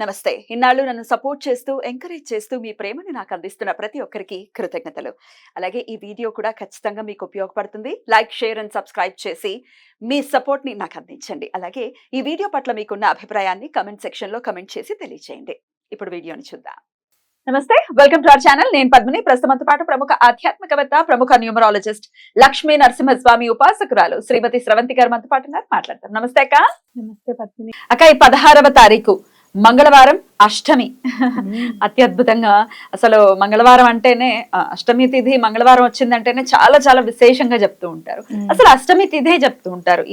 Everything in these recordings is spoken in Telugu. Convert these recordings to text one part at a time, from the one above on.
నమస్తే. ఇన్నాళ్ళు నన్ను సపోర్ట్ చేస్తూ, ఎంకరేజ్ చేస్తూ మీ ప్రేమని నాకు అందిస్తున్న ప్రతి ఒక్కరికి కృతజ్ఞతలు. అలాగే ఈ వీడియో కూడా ఖచ్చితంగా మీకు ఉపయోగపడుతుంది. లైక్, షేర్ అండ్ సబ్స్క్రైబ్ చేసి మీ సపోర్ట్‌ని నాకు అందించండి. అలాగే ఈ వీడియో పట్ల మీకున్న అభిప్రాయాన్ని కామెంట్ సెక్షన్‌లో కామెంట్ చేసి తెలియజేయండి. ఇప్పుడు వీడియోని చూద్దాం. నమస్తే. Welcome to our channel. నేను పద్మిని. ప్రస్తుతంతో పాటు ప్రముఖ ఆధ్యాత్మికవేత్త, ప్రముఖ న్యూమరాలజిస్ట్ లక్ష్మీ నరసింహస్వామి ఉపాసకురాలు శ్రీమతి స్రవంతి గారు మనతో పాటు ఉన్నారు. మాట్లాడతారు. నమస్తే అక్క. నమస్తే పద్మిని. అక్క, ఈ 16వ తారీఖు మంగళవారం, అష్టమి. అత్యద్భుతంగా అసలు మంగళవారం అంటేనే అష్టమి తిథి మంగళవారం వచ్చిందంటేనే చాలా చాలా విశేషంగా చెప్తూ ఉంటారు. అసలు అష్టమి తిథే చెప్తూ ఉంటారు.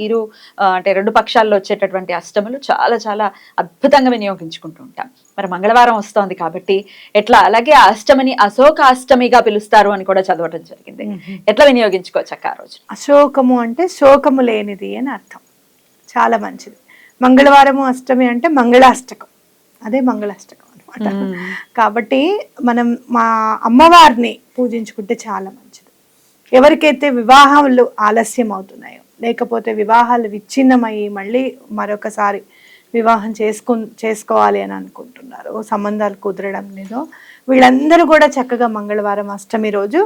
అంటే రెండు పక్షాల్లో వచ్చేటటువంటి అష్టములు చాలా చాలా అద్భుతంగా వినియోగించుకుంటూ ఉంటాం. మరి మంగళవారం వస్తోంది కాబట్టి ఎట్లా, అలాగే ఆ అష్టమిని అశోక అష్టమిగా పిలుస్తారు అని కూడా చదవటం జరిగింది. ఎట్లా వినియోగించుకోవచ్చు అక్క ఆ రోజు? అశోకము అంటే శోకము లేనిది అని అర్థం. చాలా మంచిది. మంగళవారము అష్టమి అంటే మంగళాష్టకం, అదే మంగళాష్టకం అనమాట. కాబట్టి మనం మా అమ్మవారిని పూజించుకుంటే చాలా మంచిది. ఎవరికైతే వివాహాలు ఆలస్యం అవుతున్నాయో, లేకపోతే వివాహాలు విచ్ఛిన్నమయ్యి మళ్ళీ మరొకసారి వివాహం చేసుకోవాలి అని అనుకుంటున్నారో, సంబంధాలు కుదరడం లేదో, వీళ్ళందరూ కూడా చక్కగా మంగళవారం అష్టమి రోజు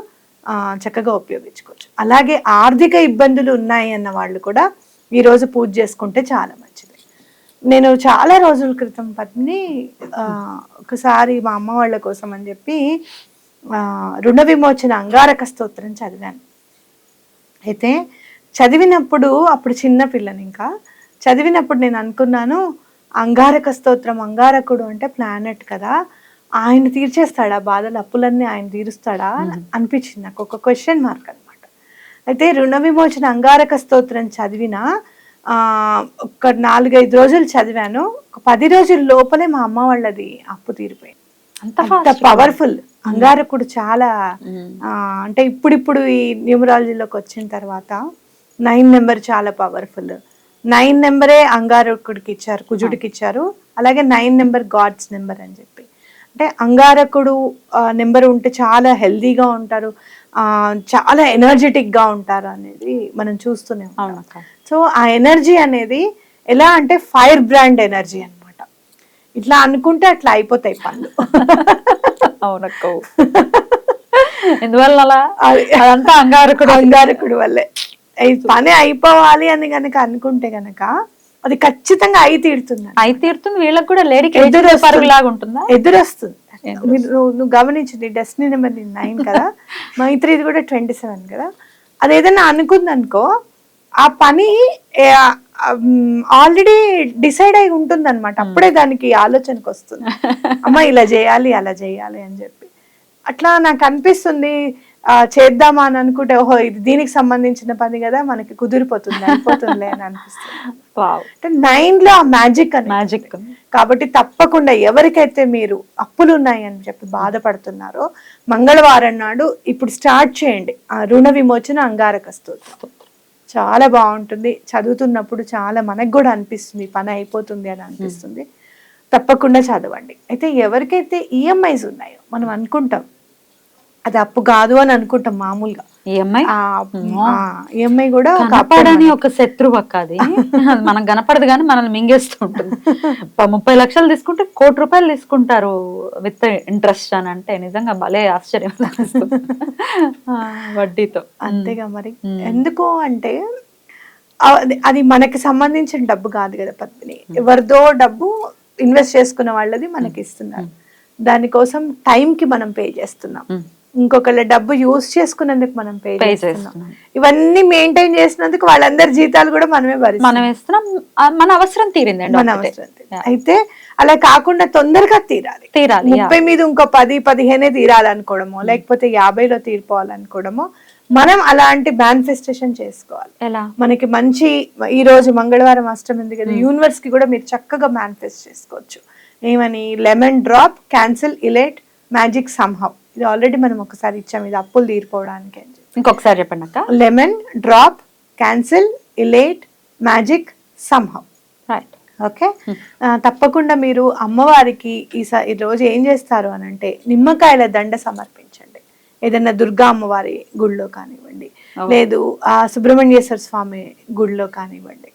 చక్కగా ఉపయోగించుకోవచ్చు. అలాగే ఆర్థిక ఇబ్బందులు ఉన్నాయి అన్న వాళ్ళు కూడా ఈరోజు పూజ చేసుకుంటే చాలా మంచిది. నేను చాలా రోజుల క్రితం పద్మిని ఒకసారి మా అమ్మ వాళ్ళ కోసం అని చెప్పి రుణ విమోచన అంగారక స్తోత్రం చదివాను. అయితే చదివినప్పుడు, అప్పుడు చిన్న పిల్లని, ఇంకా చదివినప్పుడు నేను అనుకున్నాను, అంగారక స్తోత్రం, అంగారకుడు అంటే ప్లానెట్ కదా, ఆయన తీర్చేస్తాడా బాధలు, అప్పులన్నీ ఆయన తీరుస్తాడా అనిపించింది నాకు. ఒక క్వశ్చన్ మార్క్ అనమాట. అయితే రుణ విమోచన అంగారక స్తోత్రం చదివిన ఒక 4-5 రోజులు చదివాను. ఒక 10 రోజుల లోపలే మా అమ్మ వాళ్ళది అప్పు తీరిపోయింది. అంత పవర్ఫుల్ అంగారకుడు. చాలా అంటే ఇప్పుడు ఈ న్యూమరాలజీలోకి వచ్చిన తర్వాత 9 నెంబర్ చాలా పవర్ఫుల్. 9 నెంబరే అంగారకుడికి ఇచ్చారు, కుజుడికి ఇచ్చారు. అలాగే 9 నెంబర్ గాడ్స్ నెంబర్ అని చెప్పి, అంటే అంగారకుడు నెంబర్ ఉంటే చాలా హెల్దీగా ఉంటారు, చాలా ఎనర్జెటిక్ గా ఉంటారు అనేది మనం చూస్తూనే ఉంటాం. సో ఆ ఎనర్జీ అనేది ఎలా అంటే ఫైర్ బ్రాండ్ ఎనర్జీ అన్నమాట. ఇట్లా అనుకుంటే అట్లా అయిపోతాయి పనులు. అవునక్క. ఎందువల్ల అలా? అదంతా అంగారకుడు వల్లే. పని అయిపోవాలి అని గనక అనుకుంటే గనక అది ఖచ్చితంగా అయి తీరుతుంది. వీళ్ళకి కూడా లేడీకి ఎదురొస్తుందా? ఎదురొస్తుంది. నువ్వు గమనించింది, డెస్టినీ నెంబర్ 9 కదా, మైత్రిది కూడా 27 కదా. అది ఏదైనా అనుకుంది అనుకో, ఆ పని ఆల్రెడీ డిసైడ్ అయి ఉంటుంది అనమాట. అప్పుడే దానికి ఆలోచనకు వస్తుంది, అమ్మ ఇలా చేయాలి, అలా చేయాలి అని చెప్పి. అట్లా నాకు అనిపిస్తుంది. చేద్దామా అని అనుకుంటే, ఓహో ఇది దీనికి సంబంధించిన పని కదా, మనకి కుదిరిపోతుంది, అయిపోతుందిలే అని అనిపిస్తుంది. అంటే 9 లో ఆ మ్యాజిక్. కాబట్టి తప్పకుండా ఎవరికైతే మీరు అప్పులు ఉన్నాయి అని చెప్పి బాధపడుతున్నారో, మంగళవారం నాడు ఇప్పుడు స్టార్ట్ చేయండి ఆ రుణ విమోచన అంగారక స్తోత్రం. చాలా బాగుంటుంది. చదువుతున్నప్పుడు చాలా మనకు కూడా అనిపిస్తుంది, పని అయిపోతుంది అని అనిపిస్తుంది. తప్పకుండా చదవండి. అయితే ఎవరికైతే ఈఎంఐస్ ఉన్నాయో, మనం అనుకుంటాం అది అప్పు కాదు అని అనుకుంటాం మామూలుగా. ఈఎంఐ కూడా కనపడని ఒక శత్రువు అక్క. అది మనం కనపడదు కానీ మనల్ని మింగేస్తూ ఉంటుంది. 30 లక్షలు తీసుకుంటే 1 కోటి రూపాయలు తీసుకుంటారు విత్ ఇంట్రెస్ట్ అని అంటే నిజంగా భలే ఆశ్చర్యం వడ్డీతో. అంతేగా మరి. ఎందుకు అంటే అది మనకి సంబంధించిన డబ్బు కాదు కదా పద్మిని. ఎవరిదో డబ్బు ఇన్వెస్ట్ చేసుకున్న వాళ్ళది మనకి ఇస్తున్నారు. దానికోసం టైంకి మనం పే చేస్తున్నాం. ఇంకొకళ్ళ డబ్బు యూజ్ చేసుకున్నందుకు మనం పే చేస్తున్నాం. ఇవన్నీ మెయింటైన్ చేసినందుకు వాళ్ళందరి జీతాలు కూడా మనమే భరిస్తున్నాం. మన అవసరం తీరిందండి, మన అవసరం. అయితే అలా కాకుండా తొందరగా తీరాలి. 30 మీద ఇంకో 10-15 తీరాలనుకోవడమో, లేకపోతే 50లో తీరిపోవాలనుకోవడమో, మనం అలాంటి మేనిఫెస్టేషన్ చేసుకోవాలి. ఎలా? మనకి మంచి ఈ రోజు మంగళవారం అష్టమి ఉంది కదా, యూనివర్స్ కి కూడా మీరు చక్కగా మేనిఫెస్ట్ చేసుకోవచ్చు. ఏమని? Lemon drop, cancel, ఇలేట్, magic, somehow. ఇది ఆల్రెడీ మనం ఒకసారి ఇచ్చాం, ఇది అప్పులు తీరిపోవడానికి అని చెప్పి. ఇంకొకసారి చెప్పండి అక్క. Lemon drop, cancel, ఇలేట్, magic, somehow. Right. Okay. తప్పకుండా మీరు అమ్మవారికి ఈ రోజు ఏం చేస్తారు అని అంటే, నిమ్మకాయల దండ సమర్పించండి. ఏదైనా దుర్గా అమ్మవారి గుడిలో కానివ్వండి, లేదు సుబ్రహ్మణ్యేశ్వర స్వామి గుడిలో కానివ్వండి,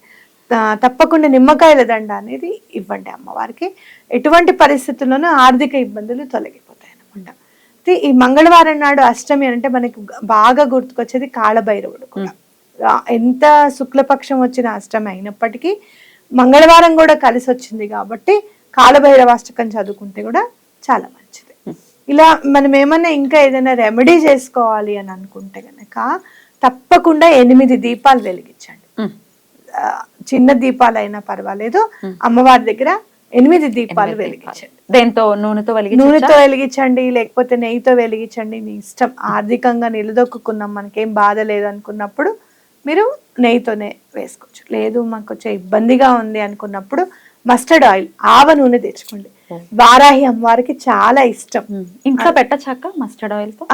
తప్పకుండా నిమ్మకాయల దండ అనేది ఇవ్వండి అమ్మవారికి. ఎటువంటి పరిస్థితుల్లోనూ ఆర్థిక ఇబ్బందులు తొలగిపోతాయి అనమాట. అయితే ఈ మంగళవారం నాడు అష్టమి అంటే మనకి బాగా గుర్తుకొచ్చేది కాళభైరవుడు కూడా. ఎంత శుక్లపక్షం వచ్చిన అష్టమి అయినప్పటికీ మంగళవారం కూడా కలిసి వచ్చింది కాబట్టి కాళభైరవాష్టకం చదువుకుంటే కూడా చాలా మంచిది. ఇలా మనం ఏమన్నా ఇంకా ఏదైనా రెమెడీ చేసుకోవాలి అని అనుకుంటే గనక తప్పకుండా 8 దీపాలు వెలిగించండి. చిన్న దీపాలు అయినా పర్వాలేదు, అమ్మవారి దగ్గర 8 దీపాలు వెలిగించండి. దేంతో? నూనెతో వెలిగించండి, లేకపోతే నెయ్యితో వెలిగించండి, మీ ఇష్టం. ఆర్థికంగా నిలదొక్కున్నాం, మనకేం బాధ లేదు అనుకున్నప్పుడు మీరు నెయ్యితోనే వేసుకోవచ్చు. లేదు మాకు కొంచెం ఇబ్బందిగా ఉంది అనుకున్నప్పుడు మస్టర్డ్ ఆయిల్, ఆవ నూనె తెచ్చుకోండి. వారాహి అమ్మవారికి చాలా ఇష్టం. ఇంట్లో పెట్టచ్చాక మస్టర్డ్ ఆయిల్ తో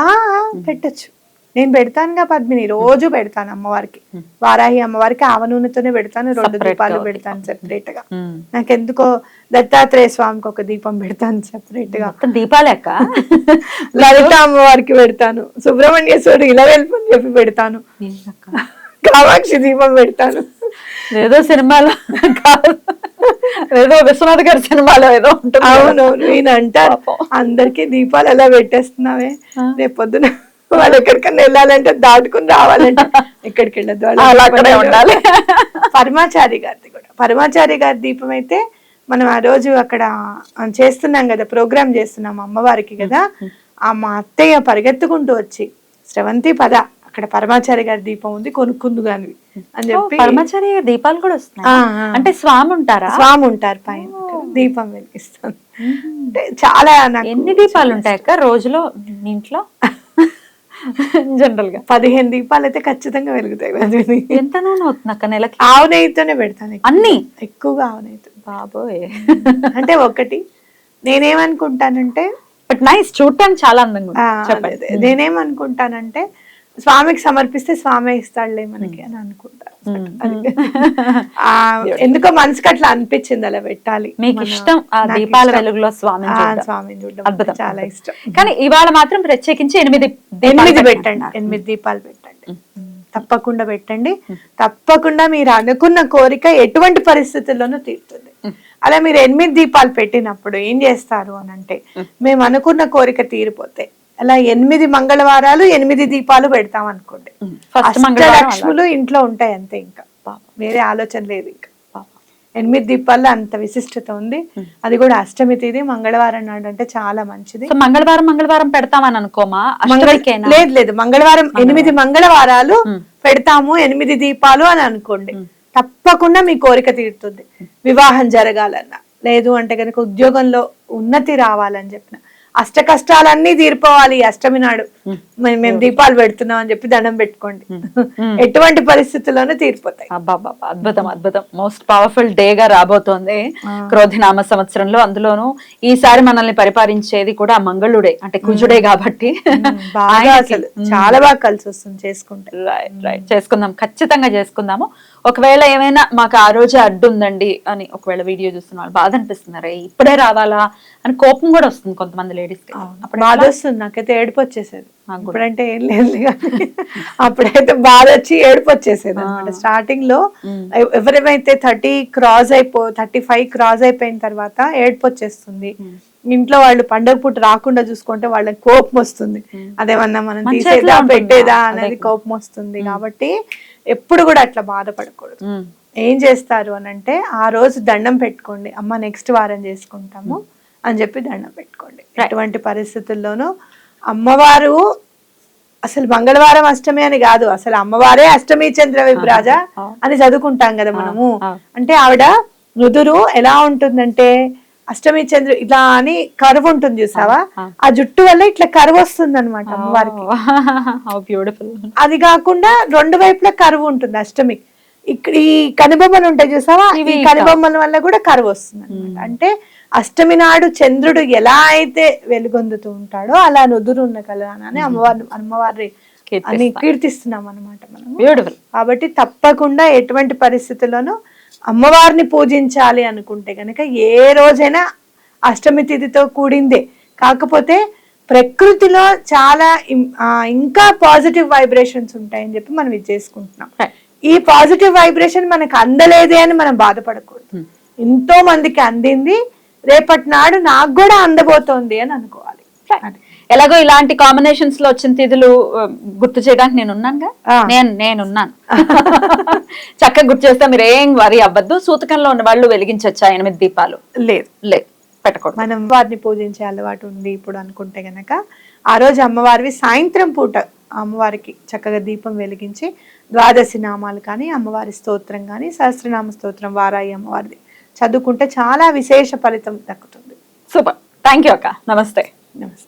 పెట్టచ్చు. నేను పెడతానుగా పద్మిని, రోజు పెడతాను అమ్మవారికి. వారాహి అమ్మవారికి ఆవ నూనెతోనే పెడతాను. 2 దీపాలు పెడతాను సెపరేట్ గా. నాకెందుకో దత్తాత్రేయ స్వామికి ఒక దీపం పెడతాను సెపరేట్ గా. దీపాలే అక్క. లలిత అమ్మవారికి పెడతాను, సుబ్రహ్మణ్యేశ్వరుడు ఇలా వెళ్ళిపోని చెప్పి పెడతాను, కామాక్షి దీపం పెడతాను. ఏదో సినిమాలో కాదు, ఏదో విశ్వనాథ్ గారి సినిమాలో ఏదో ఉంటుంది. అవునవును, నేను అంటారు అందరికి దీపాలు ఎలా పెట్టేస్తున్నావే, రేపు పొద్దున వాళ్ళు ఎక్కడికన్నా వెళ్ళాలంటే దాటుకుని రావాలంటే ఎక్కడికి వెళ్ళదు, అక్కడే ఉండాలి. పరమాచారి గారిది కూడా, పరమాచారి గారి దీపం అయితే మనం ఆ రోజు అక్కడ చేస్తున్నాం కదా, ప్రోగ్రామ్ చేస్తున్నాం అమ్మవారికి కదా, ఆ మా అత్తయ్య పరిగెత్తుకుంటూ వచ్చి శ్రవంతి పద అక్కడ పరమాచారి గారి దీపం ఉంది కొనుక్కుందు గాని అని చెప్పి. పరమాచారి గారి దీపాలు కూడా వస్తున్నాయి అంటే స్వామి ఉంటారా? స్వామి ఉంటారు పైన, దీపం వెలిగిస్తాను. అంటే చాలా. ఎన్ని దీపాలు ఉంటాయి అక్క రోజులో ఇంట్లో? జనరల్ గా 15 దీపాలు అయితే ఖచ్చితంగా వెలుగుతాయి. ఎంత నూనె అవుతుంది అక్క నెలకి? ఆవు నెయ్యితోనే పెడతాను అన్ని, ఎక్కువగా ఆవు నెయ్యితో. బాబోయ్. అంటే ఒకటి నేనేమనుకుంటానంటే, బట్ నైస్, చూడటానికి చాలా అందంగా. నేనేమనుకుంటానంటే స్వామికి సమర్పిస్తే స్వామి ఇస్తాడులే మనకి అని అనుకుంటాను. ఎందుకో మనసుకి అట్లా అనిపించింది అలా పెట్టాలి. మీకు ఇష్టం దీపాల వెలుగులో స్వామిని చూడడం, అద్భుతం, చాలా ఇష్టం. కానీ ఇవాళ మాత్రం ప్రత్యేకించి 8 పెట్టండి, 8 దీపాలు పెట్టండి, తప్పకుండా పెట్టండి. తప్పకుండా మీరు అనుకున్న కోరిక ఎటువంటి పరిస్థితుల్లోనూ తీరుతుంది. అలా మీరు 8 దీపాలు పెట్టినప్పుడు ఏం చేస్తారు అని అంటే, మేము అనుకున్న కోరిక తీరిపోతే అలా 8 మంగళవారాలు 8 దీపాలు పెడతాం అనుకోండి, అష్టలక్ష్ములు ఇంట్లో ఉంటాయి అంతే, ఇంకా వేరే ఆలోచన లేదు. ఇంకా 8 దీపాల్లో అంత విశిష్టత ఉంది. అది కూడా అష్టమి తేదీ మంగళవారం నాడు అంటే చాలా మంచిది. మంగళవారం పెడతామని అనుకోమా? లేదు, మంగళవారం 8 మంగళవారాలు పెడతాము, 8 దీపాలు అని అనుకోండి, తప్పకుండా మీ కోరిక తీరుతుంది. వివాహం జరగాలన్నా, లేదు అంటే కనుక ఉద్యోగంలో ఉన్నతి రావాలని చెప్పిన, అష్ట కష్టాలన్నీ తీరిపోవాలి అష్టమి నాడు మేము దీపాలు పెడుతున్నాం అని చెప్పి దండం పెట్టుకోండి, ఎటువంటి పరిస్థితుల్లోనూ తీరిపోతాయి. అద్భుతం, అద్భుతం. మోస్ట్ పవర్ఫుల్ డే గా రాబోతోంది క్రోధినామ సంవత్సరంలో. అందులోనూ ఈసారి మనల్ని పరిపాలించేది కూడా మంగళుడే, అంటే కుజుడే కాబట్టి చాలా బాగా కలిసి వస్తుంది చేసుకుంటే. రైట్, చేసుకుందాం, ఖచ్చితంగా చేసుకుందాము. ఒకవేళ ఏమైనా మాకు ఆ రోజు అడ్డు ఉందండి అని ఒకవేళ వీడియో చూస్తున్న వాళ్ళు బాధ అనిపిస్తున్నారా, ఇప్పుడే రావాలా అని కోపం కూడా వస్తుంది కొంతమంది లేడీస్ కి. అప్పుడు బాధ వస్తుంది, నాకైతే ఏడుపు వచ్చేసేది. ఇప్పుడంటే ఏం లేదు కానీ అప్పుడైతే బాధ వచ్చి ఏడుపు వచ్చేసేది అనమాట. స్టార్టింగ్ లో ఎవరైతే 35 క్రాస్ అయిపోయిన తర్వాత ఏడుపు వచ్చేస్తుంది. ఇంట్లో వాళ్ళు పండగ పూట రాకుండా చూసుకుంటే వాళ్ళకి కోపం వస్తుంది, అదేమన్నా మనం తీసేదా పెట్టేదా అనేది కోపం వస్తుంది. కాబట్టి ఎప్పుడు కూడా అట్లా బాధపడకూడదు. ఏం చేస్తారు అని అంటే, ఆ రోజు దండం పెట్టుకోండి, అమ్మ నెక్స్ట్ వారం చేసుకుంటాము అని చెప్పి దండం పెట్టుకోండి. ఎటువంటి పరిస్థితుల్లోనూ అమ్మవారు అసలు మంగళవారం అష్టమి అని కాదు, అసలు అమ్మవారే అష్టమి చంద్ర విభ్రాజ అని చదువుకుంటాం కదా మనము. అంటే ఆవిడ నుదురు ఎలా ఉంటుందంటే అష్టమి చంద్ర ఇలా అని కరువు ఉంటుంది చూసావా, ఆ జుట్టు వల్ల ఇట్లా కరువు వస్తుంది అనమాట అమ్మవారికి. అది కాకుండా 2 వైపులా కరువు ఉంటుంది అష్టమి. ఇక్కడ ఈ కనుబొమ్మలు ఉంటాయి చూసావా, ఈ కనుబొమ్మల వల్ల కూడా కరువు వస్తుంది అనమాట. అంటే అష్టమి నాడు చంద్రుడు ఎలా అయితే వెలుగొందుతూ ఉంటాడో అలా నుదురు ఉన్న కళని అమ్మవారి అని కీర్తిస్తున్నాం అనమాట మనం. కాబట్టి తప్పకుండా ఎటువంటి పరిస్థితుల్లోనూ అమ్మవారిని పూజించాలి అనుకుంటే కనుక ఏ రోజైనా అష్టమి తిథితో కూడిందే. కాకపోతే ప్రకృతిలో చాలా ఇంకా పాజిటివ్ వైబ్రేషన్స్ ఉంటాయని చెప్పి మనం ఇది చేసుకుంటున్నాం. ఈ పాజిటివ్ వైబ్రేషన్ మనకు అందలేదే అని మనం బాధపడకూడదు. ఎంతో మందికి అందింది, రేపటి నాడు నాకు కూడా అందబోతోంది అని అనుకోవాలి. ఎలాగో ఇలాంటి కాంబినేషన్స్ లో వచ్చిన తిథులు గుర్తు చేయడానికి నేను ఉన్నానుగా, నేనున్నాను. చక్కగా గుర్తు చేస్తే మీరు ఏం వరి అవ్వద్దు. సూతకంలో ఉన్న వాళ్ళు వెలిగించొచ్చా 8 దీపాలు? లేదు పెట్టకూడదు. మనం వారిని పూజించే అలవాటు ఉంది ఇప్పుడు అనుకుంటే గనక, ఆ రోజు అమ్మవారివి సాయంత్రం పూట అమ్మవారికి చక్కగా దీపం వెలిగించి ద్వాదశి నామాలు కానీ, అమ్మవారి స్తోత్రం కానీ, సహస్రనామ స్తోత్రం వారాయి అమ్మవారిది చదువుకుంటే చాలా విశేష ఫలితం దక్కుతుంది. సూపర్, థ్యాంక్ యూ అక్క. నమస్తే. నమస్తే.